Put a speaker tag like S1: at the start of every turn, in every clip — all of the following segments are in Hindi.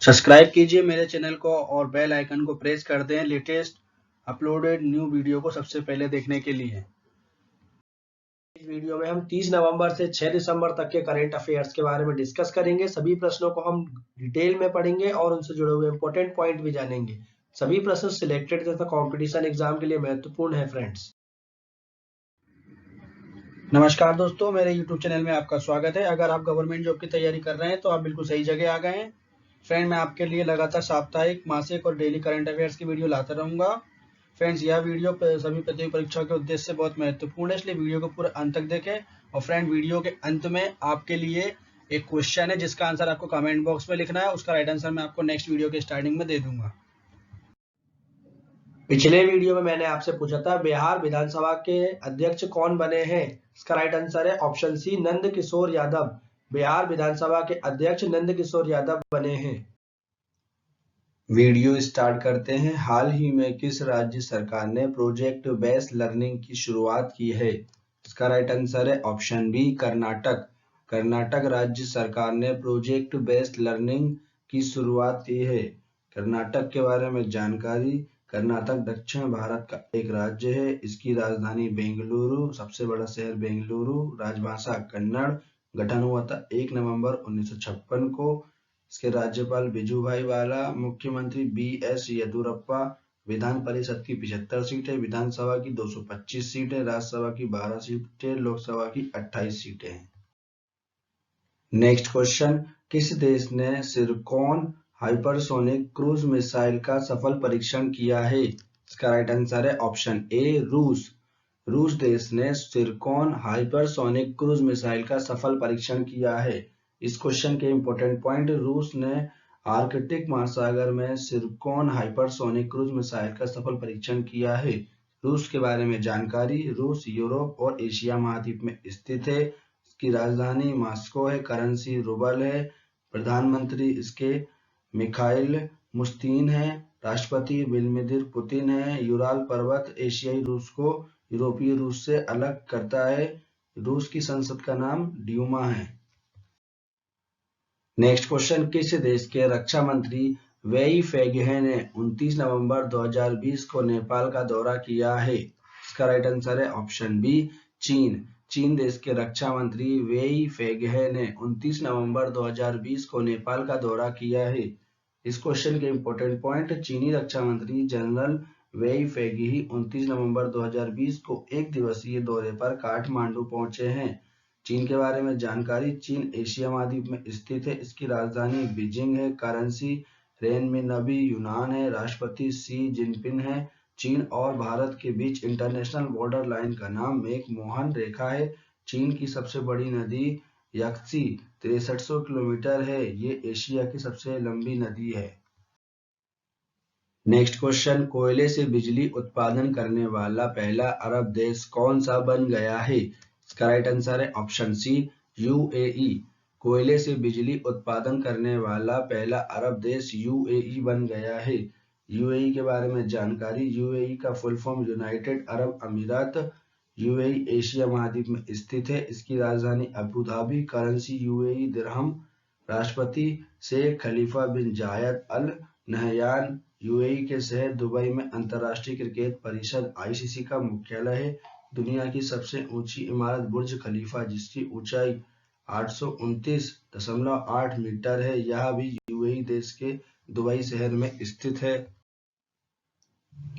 S1: सब्सक्राइब कीजिए मेरे चैनल को और बेल आइकन को प्रेस कर दें लेटेस्ट अपलोडेड न्यू वीडियो को सबसे पहले देखने के लिए।
S2: इस वीडियो में हम 30 नवंबर से 6 दिसंबर तक के करंट अफेयर्स के बारे में डिस्कस करेंगे। सभी प्रश्नों को हम डिटेल में पढ़ेंगे और उनसे जुड़े हुए इंपॉर्टेंट पॉइंट भी जानेंगे। सभी प्रश्न सिलेक्टेड तथा कंपटीशन एग्जाम के लिए महत्वपूर्ण है फ्रेंड्स।
S1: नमस्कार दोस्तों, मेरे YouTube चैनल में आपका स्वागत है। अगर आप गवर्नमेंट जॉब की तैयारी कर रहे हैं तो आप बिल्कुल सही जगह आ गए हैं। फ्रेंड, मैं आपके लिए लगातार साप्ताहिक, मासिक और डेली करंट अफेयर्स की वीडियो लाता रहूंगा। फ्रेंड्स, यह वीडियो सभी प्रतियोगी परीक्षाओं के उद्देश्य से बहुत महत्वपूर्ण है, इसलिए वीडियो को पूरा अंत तक देखें। और फ्रेंड, वीडियो के अंत में आपके लिए एक क्वेश्चन है जिसका आंसर आपको कमेंट बॉक्स में लिखना है। उसका राइट आंसर मैं आपको नेक्स्ट वीडियो के स्टार्टिंग में दे दूंगा।
S2: पिछले वीडियो में मैंने आपसे पूछा था बिहार विधानसभा के अध्यक्ष कौन बने हैं। इसका राइट आंसर है ऑप्शन सी, नंद किशोर यादव। बिहार विधानसभा के अध्यक्ष नंद किशोर यादव बने हैं।
S1: वीडियो स्टार्ट करते हैं। हाल ही में किस राज्य सरकार ने प्रोजेक्ट बेस्ड लर्निंग की शुरुआत की है? इसका राइट आंसर है ऑप्शन बी, कर्नाटक। कर्नाटक राज्य सरकार ने प्रोजेक्ट बेस्ड लर्निंग की शुरुआत की है। कर्नाटक के बारे में जानकारी। कर्नाटक दक्षिण भारत का एक राज्य है। इसकी राजधानी बेंगलुरु, सबसे बड़ा शहर बेंगलुरु, राजभाषा कन्नड़। गठन हुआ था 1 नवंबर 1956 को। इसके राज्यपाल बिजुभाई वाला, मुख्यमंत्री बी.एस. येदियुरप्पा। विधान परिषद की 75 सीटें, विधानसभा की 225 सीटें, राज्यसभा की 12 सीटें, लोकसभा की 28 सीटें हैं। नेक्स्ट क्वेश्चन, किस देश ने सिरकॉन हाइपरसोनिक क्रूज मिसाइल का सफल परीक्षण किया है? इसका राइट आंसर है ऑप्शन ए, रूस। रूस देश ने सिरकॉन हाइपरसोनिक क्रूज मिसाइल का सफल परीक्षण किया है। इस क्वेश्चन के इंपॉर्टेंट पॉइंट, रूस ने आर्कटिक महासागर में सिरकॉन हाइपरसोनिक क्रूज मिसाइल का सफल परीक्षण किया है। रूस के बारे में जानकारी। रूस यूरोप और एशिया महाद्वीप में स्थित है। इसकी राजधानी मॉस्को है, करेंसी रूबल है। प्रधानमंत्री इसके मिखाइल मुस्तीन है। राष्ट्रपति व्लादिमीर पुतिन है। यूराल पर्वत एशियाई रूस को यूरोपीय रूस से अलग करता है। रूस की संसद का नाम ड्यूमा है। नेक्स्ट क्वेश्चन, किस देश के रक्षा मंत्री वेई फेगहे ने 29 नवंबर 2020 को नेपाल का दौरा किया है? इसका राइट आंसर है ऑप्शन बी, चीन। चीन देश के रक्षा मंत्री वेई फेगहे ने 29 नवंबर 2020 को नेपाल का दौरा किया है। इस क्वेश्चन के इंपॉर्टेंट पॉइंट, चीनी रक्षा मंत्री जनरल वेई फेगही 29 नवंबर 2020 को एक दिवसीय दौरे पर काठमांडू पहुंचे हैं। चीन के बारे में जानकारी। चीन एशिया महाद्वीप में स्थित है। इसकी राजधानी बीजिंग है। करेंसी रेनमिनबी यूनान है। राष्ट्रपति शी जिनपिंग है। चीन और भारत के बीच इंटरनेशनल बॉर्डर लाइन का नाम मैकमोहन रेखा है। चीन की सबसे बड़ी नदी यक्सी 6300 किलोमीटर है। ये एशिया की सबसे लंबी नदी है। नेक्स्ट क्वेश्चन, कोयले से बिजली उत्पादन करने वाला पहला अरब देश कौन सा बन गया है? इसका राइट आंसर है ऑप्शन सी, यूएई। कोयले से बिजली उत्पादन करने वाला पहला अरब देश यूएई बन गया है। यूएई के बारे में जानकारी। यूएई का फुल फॉर्म यूनाइटेड अरब अमीरात। यूएई एशिया महाद्वीप में स्थित है। इसकी राजधानी अबू धाबी, करेंसी यूएई दिरहम। राष्ट्रपति शेख खलीफा बिन जायद अल नहयान। यूएई के शहर दुबई में अंतर्राष्ट्रीय क्रिकेट परिषद आईसीसी का मुख्यालय है। दुनिया की सबसे ऊंची इमारत बुर्ज खलीफा, जिसकी ऊंचाई 829.8 मीटर है, यह भी यूएई देश के दुबई शहर में स्थित है।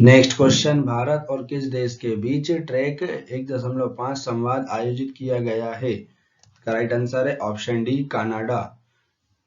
S1: नेक्स्ट क्वेश्चन, भारत और किस देश के बीच ट्रैक 1.5 संवाद आयोजित किया गया है? राइट आंसर है ऑप्शन डी, कनाडा।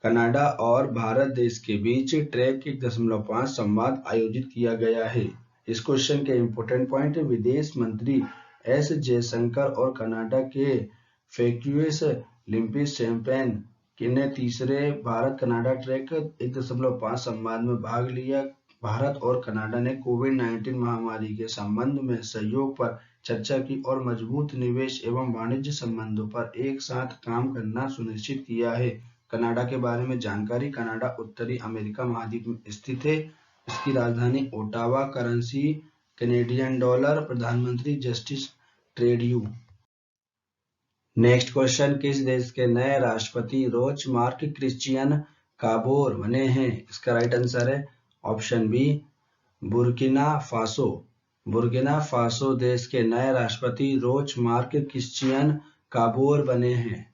S1: कनाडा और भारत देश के बीच ट्रैक 1.5 संवाद आयोजित किया गया है। इस क्वेश्चन के इंपॉर्टेंट पॉइंट, विदेश मंत्री एस जयशंकर और कनाडा के फेक्यूस लिम्पिस-शैम्पेन ने तीसरे भारत कनाडा ट्रैक 1.5 संवाद में भाग लिया। भारत और कनाडा ने कोविड-19 महामारी के संबंध में सहयोग पर चर्चा की और मजबूत निवेश एवं वाणिज्य संबंधों पर एक साथ काम करना सुनिश्चित किया है। कनाडा के बारे में जानकारी। कनाडा उत्तरी अमेरिका महाद्वीप में स्थित है। इसकी राजधानी ओटावा, करेंसी कैनेडियन डॉलर। प्रधानमंत्री जस्टिन ट्रूडो। नेक्स्ट क्वेश्चन, किस देश के नए राष्ट्रपति रोच मार्क क्रिश्चियन काबोर बने हैं? इसका राइट आंसर है option B Burkina Faso. Burkina Faso देश के नए राष्ट्रपति रोच मार्क क्रिश्चियन काबोर बने हैं।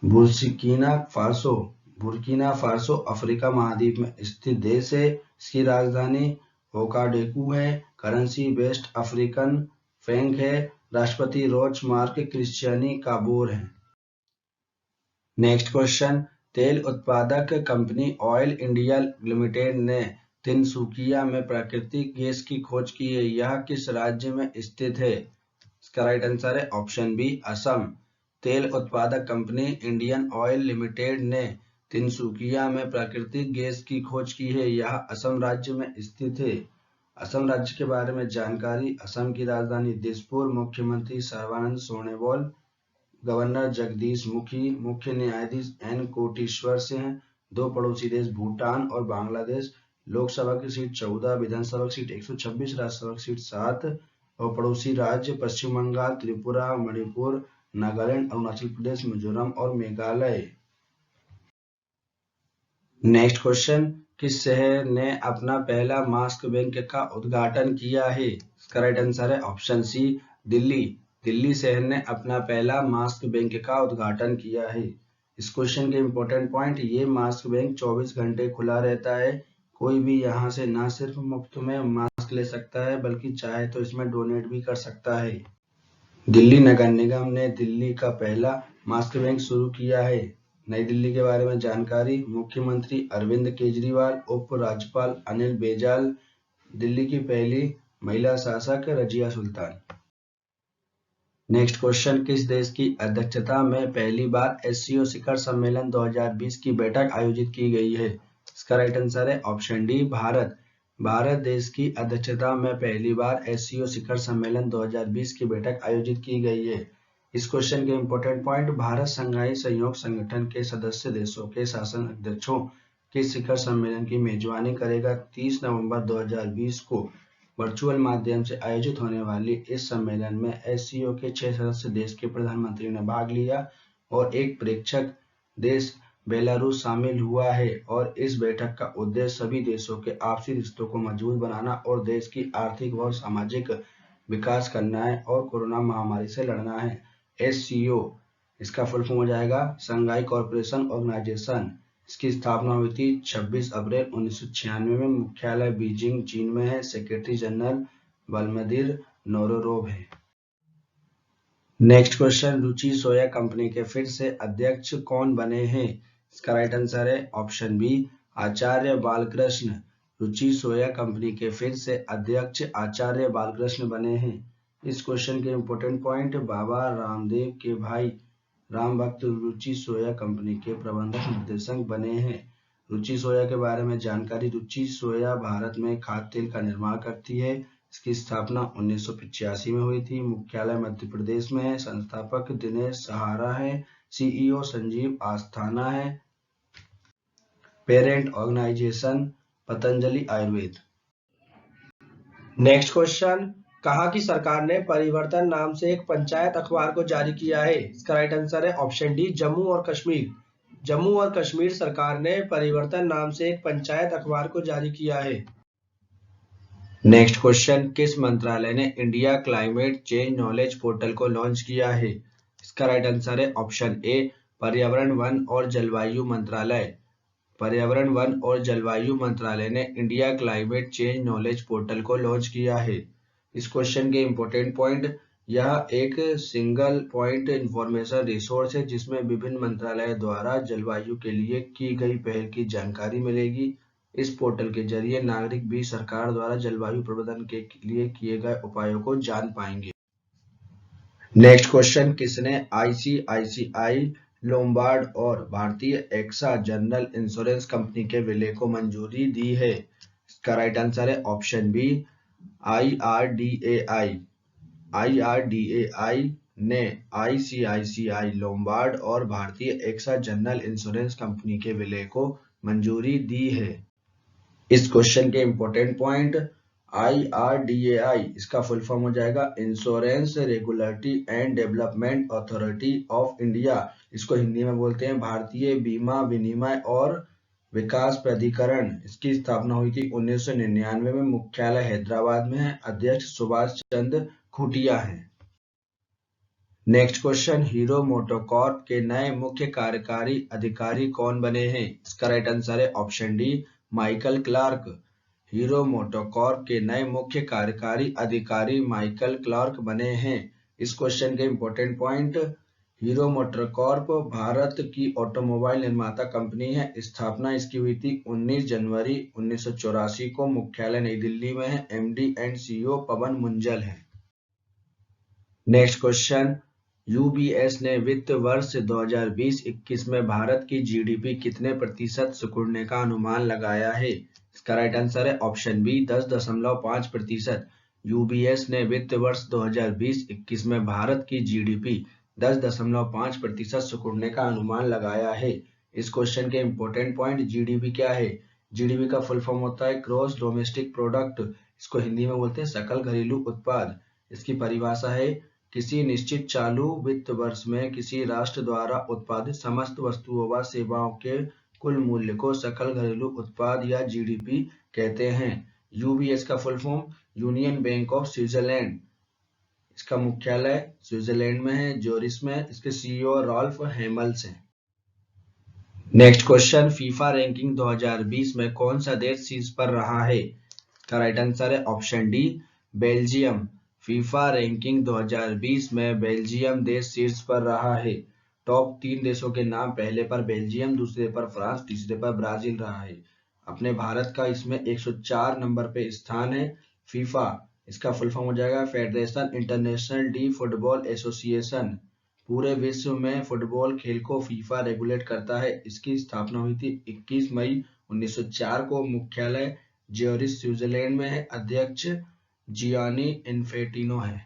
S1: बुर्किना फासो अफ्रीका महाद्वीप में स्थित देश है। इसकी राजधानी ओगाडेगू है। करेंसी वेस्ट अफ्रीकन फ्रैंक है। राष्ट्रपति रोच मार्क क्रिश्चियनी काबोर है। नेक्स्ट क्वेश्चन, तेल उत्पादक कंपनी ऑयल इंडिया लिमिटेड ने तिनसुकिया में प्राकृतिक गैस की खोज की है। यह किस राज्य में स्थित है? इसका राइट आंसर है ऑप्शन बी असम। तेल उत्पादक कंपनी इंडियन ऑयल लिमिटेड ने तिनसुकिया में प्राकृतिक गैस की खोज की है। यह असम राज्य में स्थित है। असम राज्य के बारे में जानकारी, असम की राजधानी दिसपुर, मुख्यमंत्री सर्बानंद सोनोवाल, गवर्नर जगदीश मुखी, मुख्य न्यायाधीश एन कोटेश्वर सिंह, दो पड़ोसी देश भूटान और बांग्लादेश। लोकसभा की सीट 14, विधानसभा की सीट 126, राज्यसभा की सीट 7 और पड़ोसी राज्य पश्चिम बंगाल, त्रिपुरा, मणिपुर, नागालैंड, अरुणाचल प्रदेश, मिजोरम और मेघालय। नेक्स्ट क्वेश्चन, किस शहर ने अपना पहला मास्क बैंक का उद्घाटन किया है? इसका राइट आंसर है ऑप्शन सी दिल्ली। दिल्ली शहर ने अपना पहला मास्क बैंक का उद्घाटन किया है। इस क्वेश्चन के इंपॉर्टेंट पॉइंट, ये मास्क बैंक 24 घंटे खुला रहता है। कोई भी यहाँ से ना सिर्फ मुफ्त में मास्क ले सकता है बल्कि चाहे तो इसमें डोनेट भी कर सकता है। दिल्ली नगर निगम ने दिल्ली का पहला मास्क बैंक शुरू किया है। नई दिल्ली के बारे में जानकारी, मुख्यमंत्री अरविंद केजरीवाल, उप राज्यपाल अनिल बैजल, दिल्ली की पहली महिला शासक रजिया सुल्तान। नेक्स्ट क्वेश्चन, किस देश की अध्यक्षता में पहली बार एससीओ शिखर सम्मेलन 2020 की बैठक आयोजित की गई है? इसका राइट आंसर है ऑप्शन डी भारत। भारत देश की अध्यक्षता में पहली बार एससीओ शिखर सम्मेलन 2020 की बैठक आयोजित की गई है। इस क्वेश्चन के इंपॉर्टेंट पॉइंट, भारत संघाई सहयोग संगठन के सदस्य देशों के शासन अध्यक्षों के शिखर सम्मेलन की मेजबानी करेगा। 30 नवंबर 2020 को वर्चुअल माध्यम से आयोजित होने वाली इस सम्मेलन में एससीओ के 6 सदस्य देश के प्रधानमंत्री ने भाग लिया और एक प्रेक्षक देश बेलारूस शामिल हुआ है। और इस बैठक का उद्देश्य सभी देशों के आपसी रिश्तों को मजबूत बनाना और देश की आर्थिक व सामाजिक विकास करना है और कोरोना महामारी से लड़ना है। एससीओ इसका फुल फॉर्म हो जाएगा संघाई कॉर्पोरेशन ऑर्गेनाइजेशन। इसकी स्थापना हुई थी 26 अप्रैल 1996 में। मुख्यालय बीजिंग चीन में है। सेक्रेटरी जनरल वल्दिमीर नोरोरोव है। नेक्स्ट क्वेश्चन, रुचि सोया कंपनी के फिर से अध्यक्ष कौन बने हैं? इसका राइट आंसर है ऑप्शन बी आचार्य बालकृष्ण। रुचि सोया कंपनी के फिर से अध्यक्ष आचार्य बालकृष्ण बने हैं। इस क्वेश्चन के इंपॉर्टेंट पॉइंट, बाबा रामदेव के भाई राम भक्त रुचि सोया कंपनी के प्रबंधक निर्देशक बने हैं। रुचि सोया के बारे में जानकारी, रुचि सोया भारत में खाद्य तेल का निर्माण करती है। इसकी स्थापना 1985 में हुई थी। मुख्यालय मध्य प्रदेश में है। संस्थापक दिनेश सहारा है। सीईओ संजीव आस्थाना है। Parent organisation Patanjali Ayurved. Next question, कहाँ की सरकार ने परिवर्तन नाम से एक पंचायत अखबार को जारी किया है? इसका राइट आंसर है ऑप्शन डी जम्मू और कश्मीर। जम्मू और कश्मीर सरकार ने परिवर्तन नाम से एक पंचायत अखबार को जारी किया है। नेक्स्ट क्वेश्चन, किस मंत्रालय ने India climate change knowledge portal को लॉन्च किया है? इसका राइट आंसर है ऑप्शन ए पर्यावरण वन और जलवायु मंत्रालय। पर्यावरण वन और जलवायु मंत्रालय ने India climate change knowledge portal को लॉन्च किया है। इस क्वेश्चन के इंपॉर्टेंट पॉइंट, यह एक सिंगल पॉइंट इंफॉर्मेशन रिसोर्स है जिसमें विभिन्न मंत्रालयों द्वारा जलवायु के लिए की गई पहल की जानकारी मिलेगी। इस पोर्टल के जरिए नागरिक भी सरकार द्वारा जलवायु प्रबंधन के लिए किए गए उपायों को जान पाएंगे। नेक्स्ट क्वेश्चन, किसने आईसीआईसीआई लोम्बार्ड और भारतीय एक्सा जनरल इंश्योरेंस कंपनी के विलय को मंजूरी दी है? इसका राइट आंसर है ऑप्शन बी आईआरडीएआई। आईआरडीएआई ने आईसीआईसीआई लोम्बार्ड और भारतीय एक्सा जनरल इंश्योरेंस कंपनी के विलय को मंजूरी दी है। इस क्वेश्चन के इंपॉर्टेंट पॉइंट, IRDAI इसका फुल फॉर्म हो जाएगा insurance regulatory and development authority of India. इसको हिंदी में बोलते हैं भारतीय बीमा विनिमय और विकास प्राधिकरण। इसकी स्थापना हुई थी 1999 में। मुख्यालय हैदराबाद में है। अध्यक्ष सुभाष चंद्र खुटिया हैं। नेक्स्ट क्वेश्चन, हीरो मोटोकॉर्प के नए मुख्य कार्यकारी अधिकारी कौन बने हैं? इसका राइट आंसर है option D, Michael Clarke. Hero MotoCorp के नए मुख्य कार्यकारी अधिकारी माइकल क्लार्क बने हैं। इस क्वेश्चन के important point, hero MotoCorp Bharat की ऑटोमोबाइल निर्माता कंपनी है। स्थापना इसकी हुई थी 19 जनवरी 1984 को। मुख्यालय नई दिल्ली में है। MD एंड CEO पवन मुंजल है। नेक्स्ट क्वेश्चन, UBS ने वित्त वर्ष 2020-21 में भारत की GDP कितने प्रतिशत सिकुड़ने का अनुमान लगाया है? इसका राइट आंसर है ऑप्शन बी, 10.5%। UBS ने वित्त वर्ष 2020-21 में भारत की GDP 10.5% सिकुड़ने का अनुमान लगाया है। इस क्वेश्चन के इंपॉर्टेंट पॉइंट, GDP क्या है? GDP का फुल फॉर्म होता है ग्रॉस डोमेस्टिक प्रोडक्ट। इसको हिंदी में बोलते हैं सकल घरेलू उत्पाद। इसकी परिभाषा है किसी निश्चित चालू वित्त वर्ष में किसी राष्ट्र द्वारा उत्पादित समस्त वस्तुओं व सेवाओं के कुल मूल्य को सकल घरेलू उत्पाद या GDP कहते हैं। UBS का full form union bank of Switzerland. इसका मुख्यालय स्विट्जरलैंड में है, जोरिस में। इसके CEO रॉल्फ हेमल्स हैं। नेक्स्ट क्वेश्चन, फीफा रैंकिंग 2020 में कौन सा देश शीर्ष पर रहा है? इसका राइट आंसर है option D, Belgium. FIFA ranking 2020 में बेल्जियम देश शीर्ष पर रहा है। टॉप 3 देशों के नाम, पहले पर बेल्जियम, दूसरे पर फ्रांस, तीसरे पर ब्राजील रहा है। अपने भारत का इसमें 104 नंबर पे स्थान है। फीफा इसका फुल फॉर्म हो जाएगा federation international D football association. पूरे विश्व में फुटबॉल खेल को फीफा रेगुलेट करता है। इसकी स्थापना हुई थी 21 मई 1904 को। मुख्यालय ज्यूरिख स्विट्जरलैंड में है। अध्यक्ष जियानी इन्फेंटिनो है।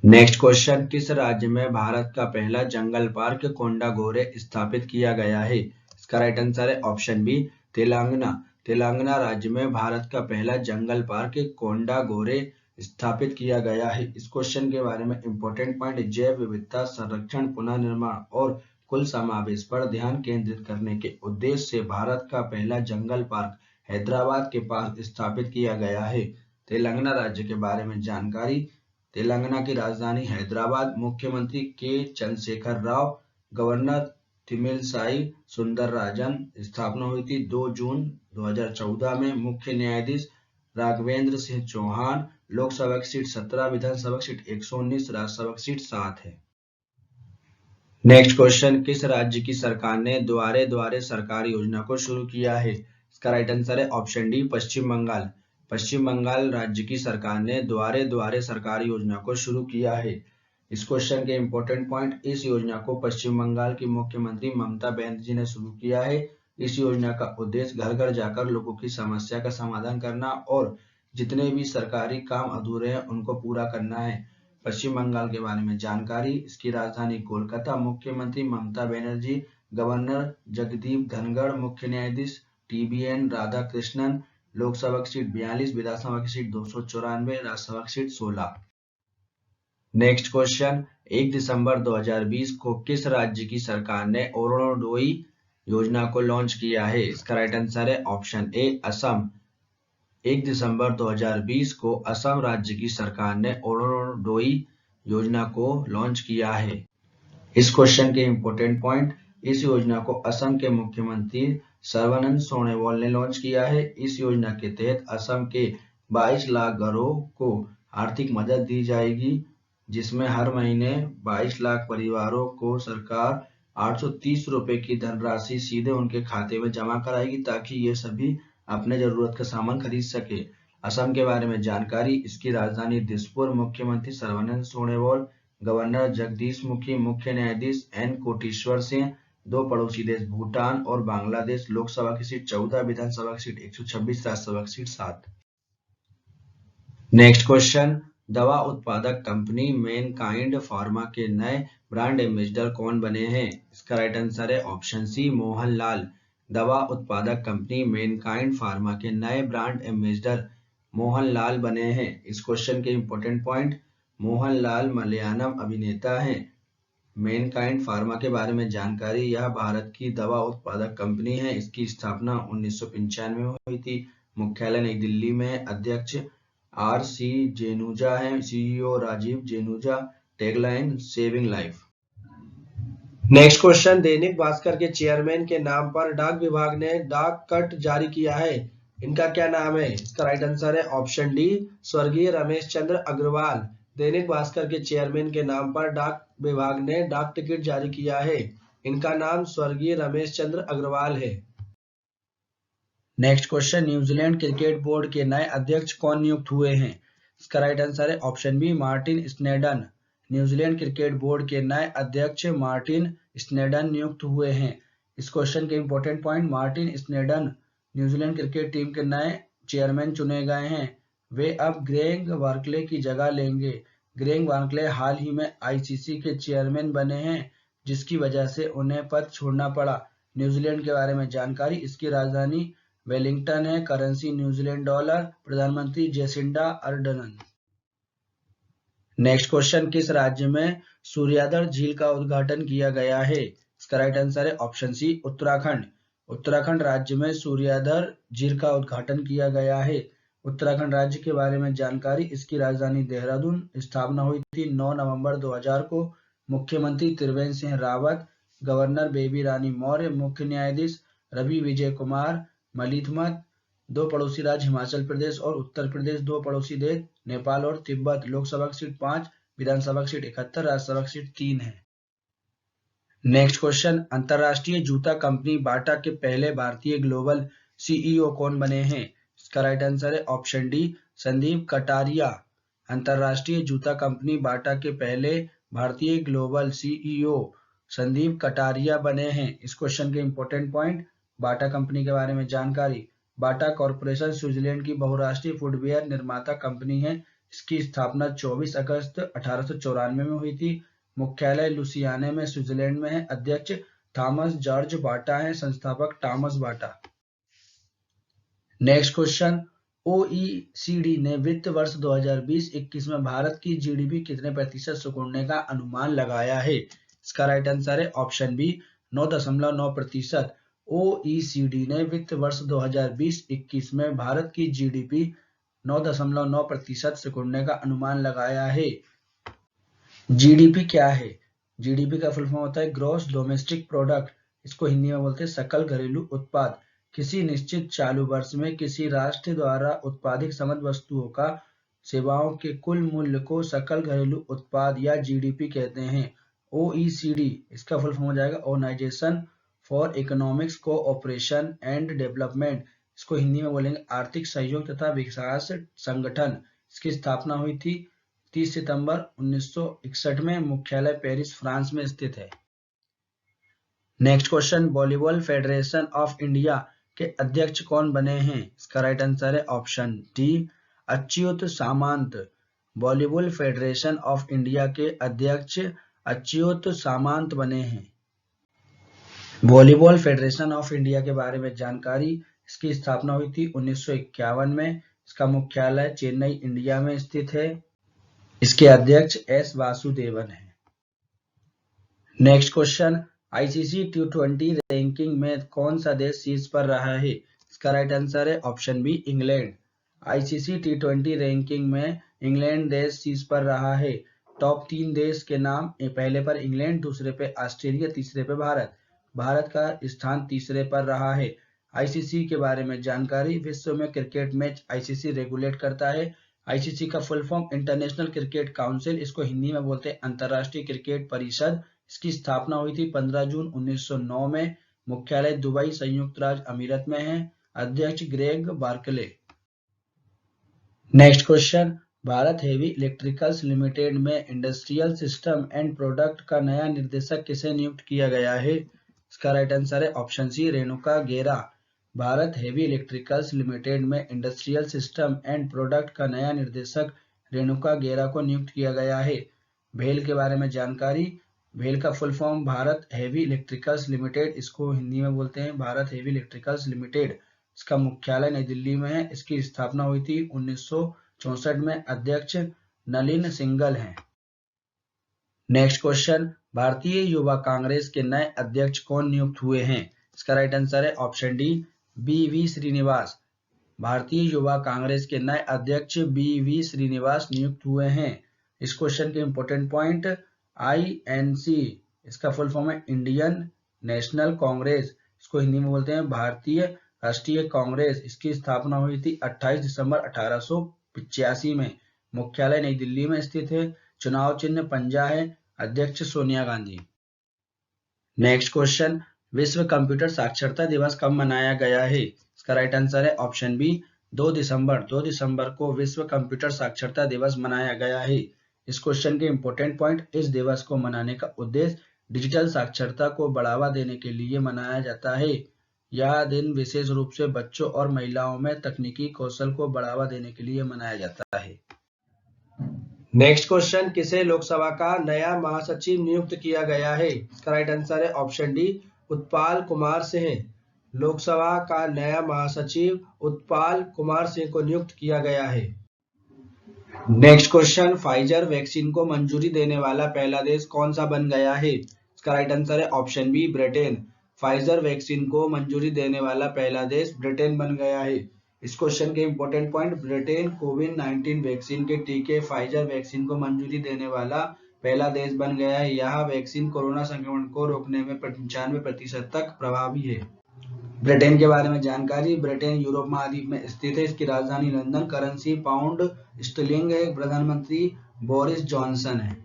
S1: नेक्स्ट क्वेश्चन, किस राज्य में भारत का पहला जंगल पार्क कोंडागोरे स्थापित किया गया है? इसका राइट आंसर है ऑप्शन बी, तेलंगाना। तेलंगाना राज्य में भारत का पहला जंगल पार्क कोंडागोरे स्थापित किया गया है। इस क्वेश्चन के बारे में इंपॉर्टेंट पॉइंट, जैव विविधता संरक्षण, पुनर्निर्माण और कुल समावेश पर ध्यान केंद्रित करने के उद्देश्य से भारत का पहला जंगल पार्क हैदराबाद के पास स्थापित किया गया है। तेलंगाना राज्य के बारे में जानकारी, तेलंगाना की राजधानी हैदराबाद। मुख्यमंत्री के चंद्रशेखर राव, गवर्नर तमिलसाई सुंदरराजन। स्थापना हुई थी 2 जून 2014 में। मुख्य न्यायाधीश राघवेंद्र सिंह चौहान। लोकसभा की सीट 17, विधानसभा की सीट 119, राज्यसभा की सीट 7 है। नेक्स्ट क्वेश्चन, किस राज्य की सरकार ने द्वारे द्वारे सरकार योजना को शुरू किया है? इसका राइट आंसर है ऑप्शन डी, पश्चिम बंगाल। पश्चिम बंगाल राज्य की सरकार ने द्वारे द्वारे सरकार योजना को शुरू किया है। इस क्वेश्चन के इंपॉर्टेंट पॉइंट, इस योजना को पश्चिम बंगाल की मुख्यमंत्री ममता बनर्जी ने शुरू किया है। इस योजना का उद्देश्य घर घर जाकर लोगों की समस्या का समाधान करना और जितने भी सरकारी काम अधूरे हैं उनको पूरा करना है। पश्चिम बंगाल के बारे में जानकारी, इसकी राजधानी कोलकाता। मुख्यमंत्री ममता बनर्जी, गवर्नर जगदीप धनखड़, मुख्य न्यायाधीश TBN राधाकृष्णन। लोकसभा की सीट 42, विधानसभा की सीट 294, राज्यसभा की सीट 16। नेक्स्ट क्वेश्चन, 1 दिसंबर 2020 को किस राज्य की सरकार ने अरुणोदय योजना को लॉन्च किया है? इसका राइट आंसर है ऑप्शन ए, असम। 1 दिसंबर 2020 को असम राज्य की सरकार ने अरुणोदय योजना को लॉन्च किया है। इस क्वेश्चन के इंपॉर्टेंट पॉइंट, इस योजना को असम के मुख्यमंत्री सर्बानंद सोनोवाल ने लॉन्च किया है। इस योजना के तहत असम के 22 लाख घरों को आर्थिक मदद दी जाएगी, जिसमें हर महीने 22 लाख परिवारों को सरकार 830 रुपए की धनराशि सीधे उनके खाते में जमा कराएगी ताकि ये सभी अपने जरूरत का सामान खरीद सके। असम के बारे में जानकारी, इसकी राजधानी दिसपुर। मुख्यमंत्री सर्बानंद सोनोवाल, गवर्नर जगदीश मुखी, मुख्य न्यायाधीश N कोटेश्वर सिंह। 2 पड़ोसी देश भूटान और बांग्लादेश। लोकसभा की सीट 14, विधानसभा की सीट 126, राज्यसभा की सीट 7। नेक्स्ट क्वेश्चन, दवा उत्पादक कंपनी मैनकाइंड फार्मा के नए ब्रांड एम्बेसडर कौन बने हैं? इसका राइट आंसर है ऑप्शन सी, मोहनलाल। दवा उत्पादक कंपनी मैनकाइंड फार्मा के नए ब्रांड एम्बेसडर मोहनलाल बने हैं? इस क्वेश्चन के इंपॉर्टेंट पॉइंट, मोहनलाल मलयालम अभिनेता हैं। मैनकाइंड फार्मा के बारे में जानकारी, यह भारत की दवा उत्पादक कंपनी है। इसकी स्थापना 1995 में हुई थी। मुख्यालय नई दिल्ली में है। अध्यक्ष RC जेनुजा है। CEO Rajiv Januja. Tagline saving life.
S2: Next question, Dainik Bhaskar के चेयरमैन के नाम पर डाक विभाग ने डाक कट जारी किया है। इनका क्या नाम है? इसका राइट आंसर है ऑप्शन डी, स्वर्गीय रमेश चंद्र अग्रवाल। दैनिक भास्कर के चेयरमैन के नाम पर डाक विभाग ने डाक टिकट जारी किया है। इनका नाम स्वर्गीय रमेश चंद्र अग्रवाल है। Next question, New Zealand cricket board के नए अध्यक्ष कौन नियुक्त हुए हैं? इसका राइट आंसर है option B, Martin Snedden. New Zealand cricket board के नए अध्यक्ष मार्टिन स्नेडन नियुक्त हुए हैं। इस क्वेश्चन के important point, Martin Snedden New Zealand cricket team के नए चेयरमैन चुने गए हैं। वे अब ग्रेग बार्कले की जगह लेंगे। ग्रेग बार्कले हाल ही में ICC के चेयरमैन बने हैं, जिसकी वजह से उन्हें पद छोड़ना पड़ा। न्यूजीलैंड के बारे में जानकारी, इसकी राजधानी वेलिंगटन है। Currency New Zealand dollar. प्रधानमंत्री जेसिंडा अर्डर्न। नेक्स्ट क्वेश्चन, किस राज्य में सूर्याधर झील का उद्घाटन किया गया है? इसका राइट आंसर है ऑप्शन सी, उत्तराखंड। उत्तराखंड राज्य में सूर्याधर झील का उद्घाटन किया गया है। उत्तराखंड राज्य के बारे में जानकारी, इसकी राजधानी देहरादून। स्थापना हुई थी 9 नवंबर 2000 को। मुख्यमंत्री त्रिवेंद्र सिंह रावत। गवर्नर बेबी रानी मौर्य। मुख्य न्यायाधीश रवि विजय कुमार मलिथमत। दो पड़ोसी राज्य हिमाचल प्रदेश और उत्तर प्रदेश। दो पड़ोसी देश नेपाल और तिब्बत। लोकसभा सीट 5, विधानसभा सीट 71, राज्यसभा सीट 3 है। नेक्स्ट क्वेश्चन, अंतरराष्ट्रीय जूता कंपनी बाटा के पहले भारतीय ग्लोबल CEO कौन बने हैं? इसका राइट आंसर है ऑप्शन डी, संदीप कटारिया। अंतरराष्ट्रीय जूता कंपनी बाटा के पहले भारतीय ग्लोबल CEO संदीप कटारिया बने हैं। इस क्वेश्चन के इंपॉर्टेंट पॉइंट, बाटा कंपनी के बारे में जानकारी, बाटा कॉर्पोरेशन स्विट्जरलैंड की बहुराष्ट्रीय फुटवियर निर्माता कंपनी है। इसकी स्थापना 24 अगस्त 1894 में हुई थी। मुख्यालय लुसियाने में स्विट्जरलैंड में है। अध्यक्ष थॉमस जॉर्ज बाटा है। संस्थापक थॉमस बाटा। नेक्स्ट क्वेश्चन, OECD ने वित्त वर्ष 2020-21 में भारत की GDP कितने प्रतिशत सिकुड़ने का अनुमान लगाया है? इसका राइट आंसर है ऑप्शन बी, 9.9%। OECD ने वित्त वर्ष 2020-21 में भारत की GDP 9.9% सिकुड़ने का अनुमान लगाया है। GDP क्या है? GDP का फुल फॉर्म होता है ग्रॉस डोमेस्टिक प्रोडक्ट। इसको हिंदी में बोलते हैं सकल घरेलू उत्पाद। किसी निश्चित चालू वर्ष में किसी राष्ट्र द्वारा उत्पादित समस्त वस्तुओं का सेवाओं के कुल मूल्य को सकल घरेलू उत्पाद या GDP कहते हैं। OECD, इसका फुल फॉर्म हो जाएगा organisation for economics cooperation and development. इसको हिंदी में बोलेंगे आर्थिक सहयोग तथा विकास संगठन। इसकी स्थापना हुई थी 30 सितंबर 1961 में। मुख्यालय पेरिस, फ्रांस में स्थित है। Next question, volleyball federation of India के अध्यक्ष कौन बने हैं? इसका राइट आंसर है option D, Achyut Samant. Volleyball federation of India के अध्यक्ष अच्युत सामंत बने हैं। वॉलीबॉल फेडरेशन ऑफ इंडिया के बारे में जानकारी, इसकी स्थापना हुई थी 1951 में। इसका मुख्यालय चेन्नई, इंडिया में स्थित है। इसके अध्यक्ष S वासुदेवन है। Next question, ICC T20 ranking में कौन सा देश शीर्ष पर रहा है? इसका राइट आंसर है option B, England. ICC T20 ranking में इंग्लैंड देश शीर्ष पर रहा है। टॉप 3 देश के नाम, पहले पर इंग्लैंड, दूसरे पे ऑस्ट्रेलिया, तीसरे पे भारत। भारत का स्थान तीसरे पर रहा है। ICC के बारे में जानकारी, विश्व में क्रिकेट मैच ICC रेगुलेट करता है। ICC का full form international cricket council. इसको हिंदी में बोलते हैं अंतरराष्ट्रीय क्रिकेट परिषद। इसकी स्थापना हुई थी 15 जून 1909 में। मुख्यालय दुबई, संयुक्त राज्य अमीरात में है। अध्यक्ष Greg Barclay. Next question, Bharat heavy electricals limited में इंडस्ट्रियल सिस्टम एंड प्रोडक्ट का नया निर्देशक किसे नियुक्त किया गया है? इसका राइट आंसर है ऑप्शन सी, रेणुका गेरा। भारत हेवी इलेक्ट्रिकल्स लिमिटेड में इंडस्ट्रियल सिस्टम एंड प्रोडक्ट का नया निर्देशक रेणुका गेरा को नियुक्त किया गया है। भेल के बारे में जानकारी, भेल का full form Bharat heavy electricals limited. इसको हिंदी में बोलते हैं भारत हेवी इलेक्ट्रिकल्स लिमिटेड।
S1: इसका मुख्यालय नई दिल्ली में है। इसकी स्थापना हुई थी 1964 में। अध्यक्ष नलिन सिंघल हैं। नेक्स्ट क्वेश्चन, भारतीय युवा कांग्रेस के नए अध्यक्ष कौन नियुक्त हुए हैं? इसका राइट आंसर है option D, B Srinivas. Bharatiya Yuva Congress के नए अध्यक्ष बी श्रीनिवास नियुक्त हुए हैं। इस क्वेश्चन के इंपॉर्टेंट पॉइंट, INC इसका फुल फॉर्म है इंडियन नेशनल कांग्रेस, इसको हिंदी में बोलते हैं भारतीय राष्ट्रीय कांग्रेस। इसकी स्थापना हुई थी 28 दिसंबर 1885 में। मुख्यालय नई दिल्ली में स्थित है। चुनाव चिन्ह पंजा है। अध्यक्ष सोनिया गांधी। नेक्स्ट क्वेश्चन, विश्व कंप्यूटर साक्षरता दिवस कब मनाया गया है? इसका राइट आंसर है ऑप्शन बी, 2 दिसंबर को विश्व कंप्यूटर साक्षरता दिवस मनाया गया है। इस क्वेश्चन के इंपॉर्टेंट पॉइंट, इस दिवस को मनाने का उद्देश्य डिजिटल साक्षरता को बढ़ावा देने के लिए मनाया जाता है। यह दिन विशेष रूप से बच्चों और महिलाओं में तकनीकी कौशल को बढ़ावा देने के लिए मनाया जाता है।
S2: नेक्स्ट क्वेश्चन, किसे लोकसभा का नया महासचिव नियुक्त किया गया है? इसका राइट आंसर है ऑप्शन डी, उत्पाल कुमार सिंह। लोकसभा का नया महासचिव उत्पाल कुमार सिंह को नियुक्त किया गया है। नेक्स्ट क्वेश्चन, फाइजर वैक्सीन को मंजूरी देने वाला पहला देश कौन सा बन गया है? इसका राइट आंसर है option B, Britain. Pfizer vaccine को मंजूरी देने वाला पहला देश ब्रिटेन बन गया है। इस क्वेश्चन के इंपॉर्टेंट पॉइंट, ब्रिटेन कोविड-19 वैक्सीन के टीके फाइजर वैक्सीन को मंजूरी देने वाला पहला देश बन गया है। यह वैक्सीन कोरोना संक्रमण को रोकने में 95% तक प्रभावी है। ब्रिटेन के बारे में जानकारी, ब्रिटेन यूरोप महाद्वीप में स्थित है। इसकी राजधानी लंदन, करेंसी पाउंड स्टर्लिंग है। प्रधानमंत्री बोरिस जॉनसन है।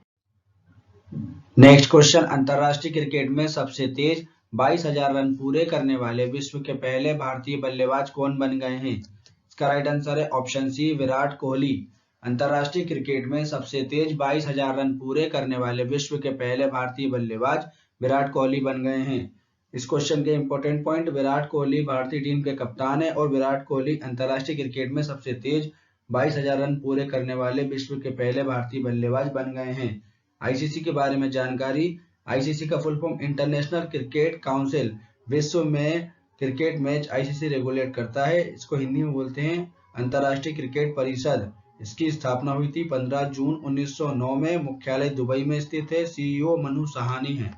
S2: नेक्स्ट क्वेश्चन, अंतरराष्ट्रीय क्रिकेट में सबसे तेज 22,000 रन पूरे करने वाले विश्व के पहले भारतीय बल्लेबाज कौन बन गए हैं? इसका राइट आंसर है ऑप्शन सी, विराट कोहली। अंतरराष्ट्रीय क्रिकेट में सबसे तेज 22,000 रन पूरे करने वाले विश्व के पहले भारतीय बल्लेबाज विराट कोहली बन गए हैं। इस क्वेश्चन के इंपॉर्टेंट पॉइंट, विराट कोहली भारतीय टीम के कप्तान है और विराट कोहली अंतरराष्ट्रीय क्रिकेट में सबसे तेज 22,000 रन पूरे करने वाले विश्व के पहले भारतीय बल्लेबाज बन गए हैं। ICC के बारे में जानकारी, ICC का full form international cricket council. विश्व में क्रिकेट मैच ICC रेगुलेट करता है। इसको हिंदी में बोलते हैं अंतरराष्ट्रीय क्रिकेट परिषद। इसकी स्थापना हुई थी 15 जून 1909 में। मुख्यालय दुबई में स्थित है। CEO मनु सहानी है।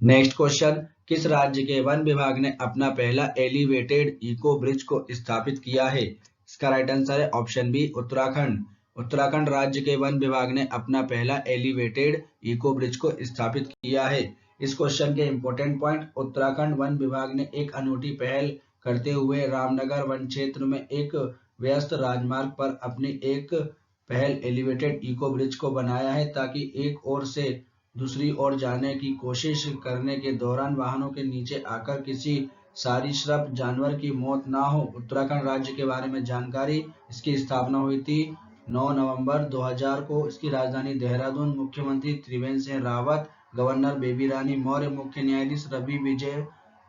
S2: नेक्स्ट क्वेश्चन, किस राज्य के वन विभाग ने अपना पहला एलिवेटेड इको ब्रिज को स्थापित किया है? इसका राइट आंसर है ऑप्शन बी, उत्तराखंड। उत्तराखंड राज्य के वन विभाग ने अपना पहला एलिवेटेड इको ब्रिज को स्थापित किया है। इस क्वेश्चन के इंपॉर्टेंट पॉइंट, उत्तराखंड वन विभाग ने एक अनूठी पहल करते हुए रामनगर वन क्षेत्र में एक व्यस्त राजमार्ग पर अपनी एक पहल एलिवेटेड इको ब्रिज को बनाया है, ताकि एक ओर से दूसरी ओर जाने की कोशिश करने के दौरान वाहनों के नीचे आकर किसी सरीसृप जानवर की मौत ना हो। उत्तराखंड राज्य के बारे में जानकारी, इसकी स्थापना हुई थी 9 नवंबर 2000 को। इसकी राजधानी देहरादून। मुख्यमंत्री त्रिवेंद्र सिंह रावत, गवर्नर बेबी रानी मौर्य, मुख्य न्यायाधीश रवि विजय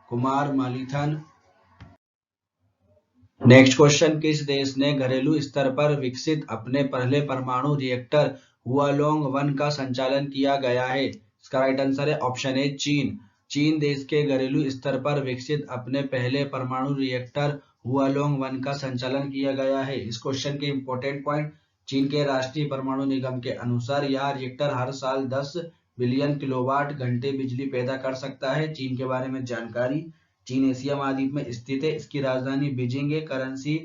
S2: कुमार मालिथन। नेक्स्ट क्वेश्चन, किस देश ने घरेलू स्तर पर विकसित अपने पहले परमाणु रिएक्टर हुआलोंग 1 का संचालन किया गया है? इसका राइट आंसर है ऑप्शन ए, चीन। चीन देश के घरेलू स्तर पर विकसित अपने पहले परमाणु रिएक्टर हुआलोंग 1 का संचालन किया गया है। इस क्वेश्चन के इंपॉर्टेंट पॉइंट, चीन के राष्ट्रीय परमाणु निगम के अनुसार यह रिएक्टर हर साल 10 बिलियन किलोवाट घंटे बिजली पैदा कर सकता है। चीन के बारे में जानकारी, चीन एशिया महाद्वीप में स्थित है। इसकी राजधानी बीजिंग है। करेंसी